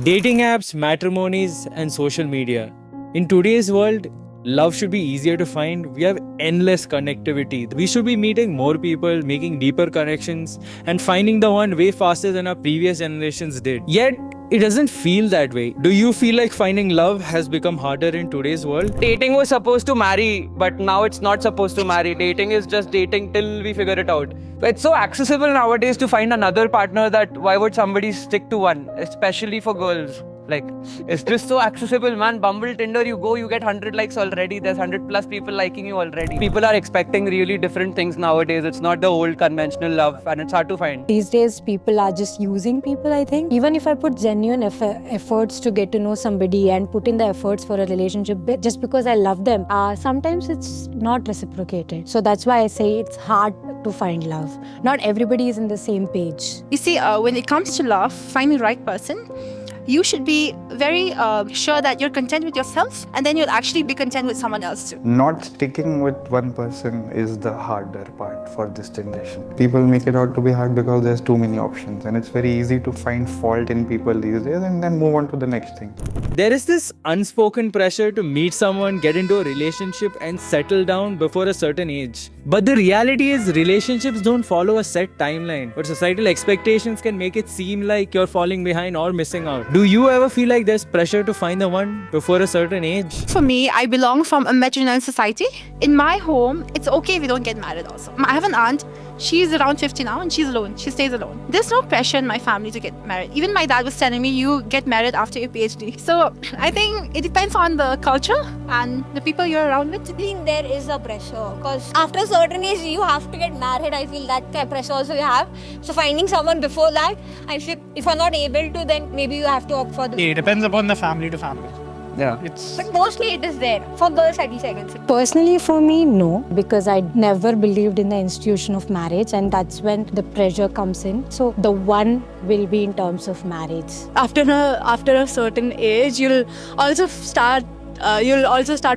Dating apps, matrimonies, and social media. In today's world, love should be easier to find. We have endless connectivity. We should be meeting more people, making deeper connections, and finding the one way faster than our previous generations did. Yet, it doesn't feel that way. Do you feel like finding love has become harder in today's world? Dating was supposed to marry, but now it's not supposed to marry. Dating is just dating till we figure it out. It's so accessible nowadays to find another partner that why would somebody stick to one, especially for girls? Like, it's just so accessible, man. Bumble, Tinder, you go, you get 100 likes already. There's 100 plus people liking you already. People are expecting really different things nowadays. It's not the old conventional love, and it's hard to find. These days, people are just using people, I think. Even if I put genuine efforts to get to know somebody and put in the efforts for a relationship just because I love them, sometimes it's not reciprocated. So that's why I say it's hard to find love. Not everybody is in the same page. You see, when it comes to love, finding the right person, you should be very sure that you're content with yourself, and then you'll actually be content with someone else too. Not sticking with one person is the harder part for this generation. People make it out to be hard because there's too many options, and it's very easy to find fault in people these days and then move on to the next thing. There is this unspoken pressure to meet someone, get into a relationship, and settle down before a certain age. But the reality is, relationships don't follow a set timeline, but societal expectations can make it seem like you're falling behind or missing out. Do you ever feel like there's pressure to find the one before a certain age? For me, I belong from a matrilineal society. In my home, it's okay if you don't get married also. I have an aunt, she's around 50 now and she's alone. She stays alone. There's no pressure in my family to get married. Even my dad was telling me, you get married after your PhD. So I think it depends on the culture and the people you're around with. I think there is a pressure because after a certain age you have to get married. I feel that pressure also you have. So finding someone before that, I feel if you're not able to, then maybe you have to opt for the... It depends upon the family to family. Yeah. But mostly it is there. For girls at least I can say. Personally, for me, no, because I never believed in the institution of marriage, and that's when the pressure comes in. So the one will be in terms of marriage. After a certain age, you'll also start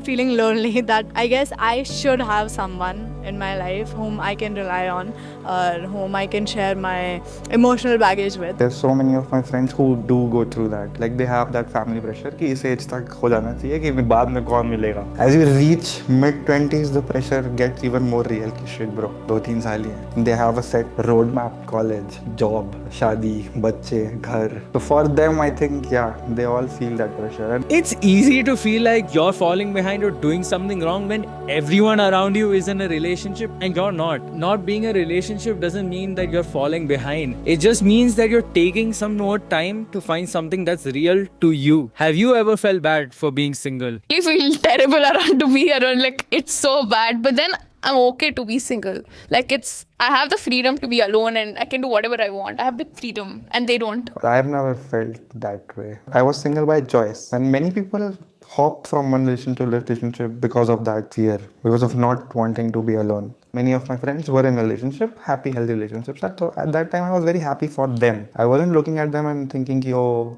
feeling lonely, that I guess I should have someone in my life whom I can rely on, or whom I can share my emotional baggage with. There's so many of my friends who do go through that. Like they have that family pressure कि इस age तक हो जाना चाहिए कि बाद में कौन मिलेगा. As you reach mid-20s, the pressure gets even more real कि shit bro, 2-3 साल ही हैं. They have a set roadmap: college, job, शादी, बच्चे, घर. So for them, I think they all feel that pressure. And It's easy to feel like you're falling behind or doing something wrong when everyone around you is in a relationship and you're not. Not being a relationship doesn't mean that you're falling behind. It just means that you're taking some more time to find something that's real to you. Have you ever felt bad for being single? I feel terrible around to be around. Like, it's so bad. But then I'm okay to be single. Like, I have the freedom to be alone and I can do whatever I want. I have the freedom and they don't. I've never felt that way. I was single by choice, and many people hop from one relationship to relationship because of that fear, because of not wanting to be alone. Many of my friends were in a relationship, happy, healthy relationships. So at that time, I was very happy for them. I wasn't looking at them and thinking,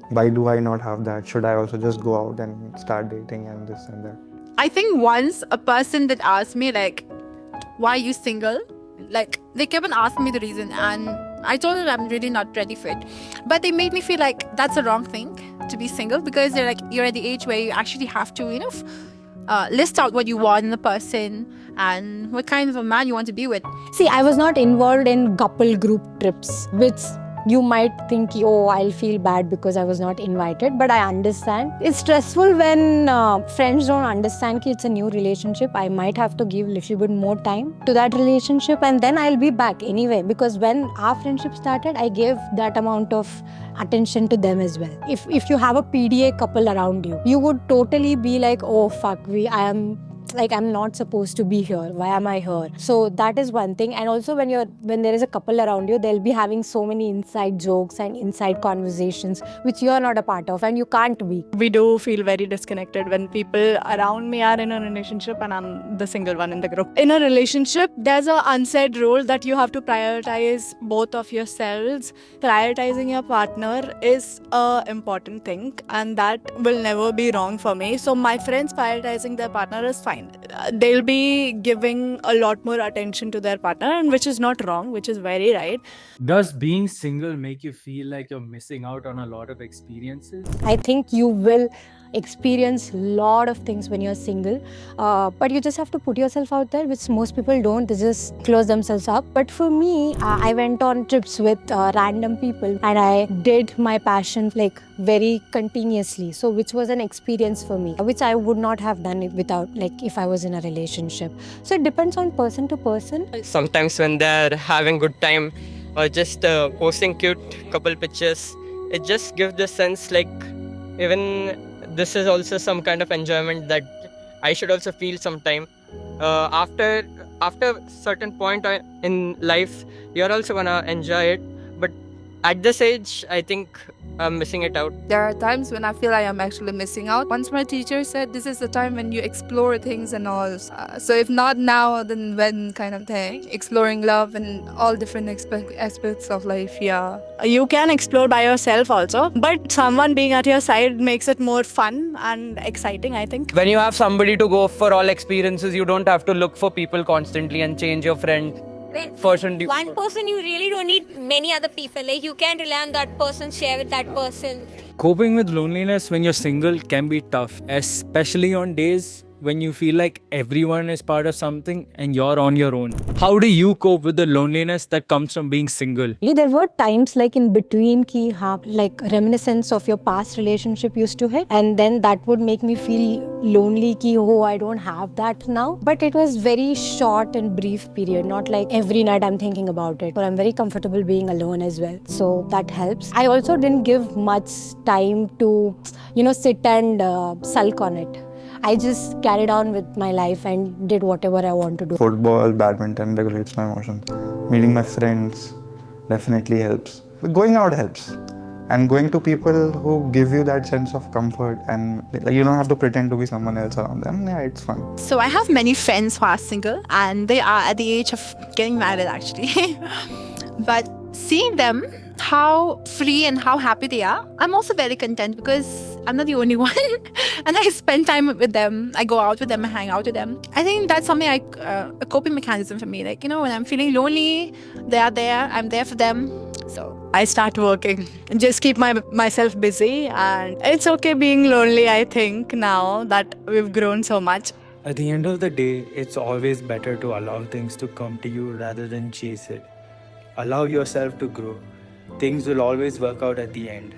why do I not have that? Should I also just go out and start dating and this and that? I think once a person that asked me like, why are you single? Like, they kept on asking me the reason, and I told them I'm really not ready for it. But they made me feel like that's the wrong thing to be single, because they're like, you're at the age where you actually have to, list out what you want in the person and what kind of a man you want to be with. See, I was not involved in couple group trips, which you might think, I'll feel bad because I was not invited, but I understand. It's stressful when friends don't understand that it's a new relationship. I might have to give a little bit more time to that relationship, and then I'll be back anyway, because when our friendship started, I gave that amount of attention to them as well. If you have a PDA couple around you, you would totally be like, oh fuck, I'm not supposed to be here. Why am I here? So that is one thing. And also when there is a couple around you, they'll be having so many inside jokes and inside conversations which you are not a part of and you can't be. We do feel very disconnected when people around me are in a relationship and I'm the single one in the group. In a relationship, there's an unsaid rule that you have to prioritize both of yourselves. Prioritizing your partner is an important thing, and that will never be wrong for me. So my friends prioritizing their partner is fine. fine. They'll be giving a lot more attention to their partner, and which is not wrong, which is very right. Does being single make you feel like you're missing out on a lot of experiences? I think you will experience a lot of things when you're single, but you just have to put yourself out there, which most people don't. They just close themselves up. But for me, I went on trips with random people, and I did my passion like very continuously, so which was an experience for me, which I would not have done it without, like, if I was in a relationship. So it depends on person to person. Sometimes when they're having good time or just posting cute couple pictures, it just gives the sense like even this is also some kind of enjoyment that I should also feel sometime. After certain point in life, you're also gonna enjoy it. But at this age, I think I'm missing it out. There are times when I feel I am actually missing out. Once my teacher said this is the time when you explore things and all. So if not now, then when kind of thing. Exploring love and all different aspects of life, yeah. You can explore by yourself also, but someone being at your side makes it more fun and exciting, I think. When you have somebody to go for all experiences, you don't have to look for people constantly and change your friend. One person, you really don't need many other people. Like, you can rely on that person, share with that person. Coping with loneliness when you're single can be tough, especially on days when you feel like everyone is part of something and you're on your own. How do you cope with the loneliness that comes from being single? There were times like in between like reminiscence of your past relationship used to hit, and then that would make me feel lonely oh, I don't have that now. But it was very short and brief period, not like every night I'm thinking about it. But I'm very comfortable being alone as well, so that helps. I also didn't give much time to sit and sulk on it. I just carried on with my life and did whatever I want to do. Football, badminton regulates my emotions. Meeting my friends definitely helps. Going out helps. And going to people who give you that sense of comfort, and you don't have to pretend to be someone else around them. Yeah, it's fun. So I have many friends who are single, and they are at the age of getting married actually. But seeing them, how free and how happy they are, I'm also very content because I'm not the only one. And I spend time with them. I go out with them, I hang out with them. I think that's something a coping mechanism for me. Like, when I'm feeling lonely, they are there, I'm there for them. So I start working and just keep myself busy, and it's okay being lonely, I think, now that we've grown so much. At the end of the day, it's always better to allow things to come to you rather than chase it. Allow yourself to grow. Things will always work out at the end.